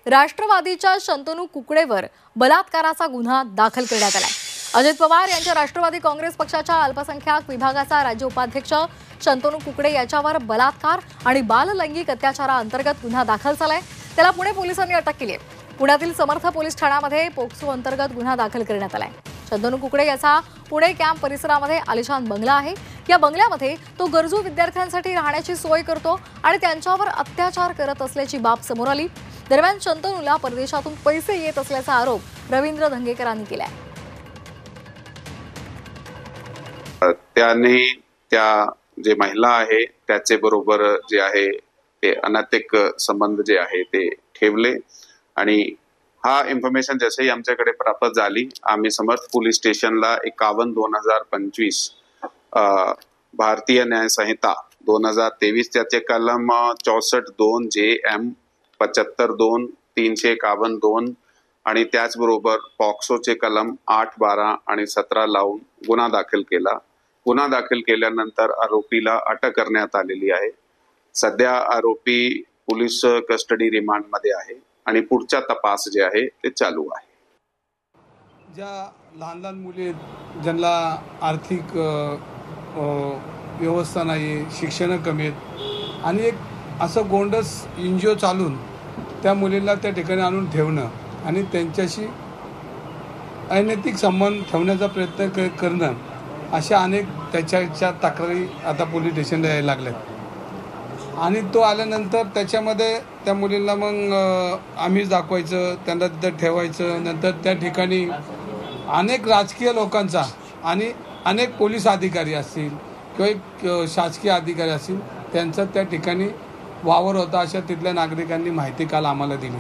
राष्ट्रवादीच्या शंतनू कुकडेवर बलात्काराचा गुन्हा दाखल करण्यात आलाय। अजित पवार यांच्या राष्ट्रवादी काँग्रेस पक्षाच्या अल्पसंख्याक विभागाचा राज्य उपाध्यक्ष शंतनू कुकडे याच्यावर बलात्कार आणि बाललैंगिक अत्याचाराअंतर्गत गुन्हा दाखल झालाय। त्याला पुणे पोलिसांनी अटक केली आहे। पुण्यातील समर्थ पोलीस ठाण्यामध्ये पोक्सो अंतर्गत गुन्हा दाखल करण्यात आलाय। शंतनू कुकडे याचा पुणे कॅम्प परिसरामध्ये आलिशान बंगला आहे। या बंगल्यामध्ये तो गरजू विद्यार्थ्यांसाठी राहण्याची सोय करतो आणि त्यांच्यावर अत्याचार करत असल्याची बाब समोर आली। दरम्यान शंतनूला परदेशातून पैसे येत असल्याचा आरोप रवींद्र धंगेकरांनी केलाय। त्याने त्या जे महिला आहे त्याचे बरोबर जे आहे ते अनैतिक संबंध जे आहे ते ठेवले आणि हा इन्फॉर्मेशन जसे आमच्याकडे प्राप्त झाली आम्ही समर्थ पोलीस स्टेशनला 51/2025 भारतीय न्याय संहिता 2023 त्याचे कलम 64(2) JM 75(2) 351(2) आणि त्याचबरोबर पॉक्सोचे कलम 8, 12 आणि 17 लावून गुन्हा दाखल केला। गुन्हा दाखल केल्यानंतर आरोपीला अटक करण्यात आलेली आहे। सध्या आरोपी पोलीस कस्टडी रिमांडमध्ये आहे आणि पुढचा तपास जे आहे ते चालू आहे। ज्या लहान लहान मुली ज्यांना आर्थिक व्यवस्था नाही, शिक्षण कमी आहेत आणि एक असं गोंडस NGO चालून त्या मुलींना त्या ठिकाणी आणून ठेवणं आणि त्यांच्याशी अनैतिक संबंध ठेवण्याचा प्रयत्न करणं अशा अनेक त्याच्या तक्रारी आता पोलीस स्टेशनला यायला लागल्यात आणि तो आल्यानंतर त्याच्यामध्ये त्या मुलींना मग आम्हीच दाखवायचं, त्यांना तिथं ठेवायचं। नंतर त्या ठिकाणी अनेक राजकीय लोकांचा आणि अनेक पोलीस अधिकारी असतील किंवा शासकीय अधिकारी असतील त्यांचा त्या ठिकाणी वावर होता अशा तिथल्या नागरिकांनी माहिती काल आम्हाला दिली।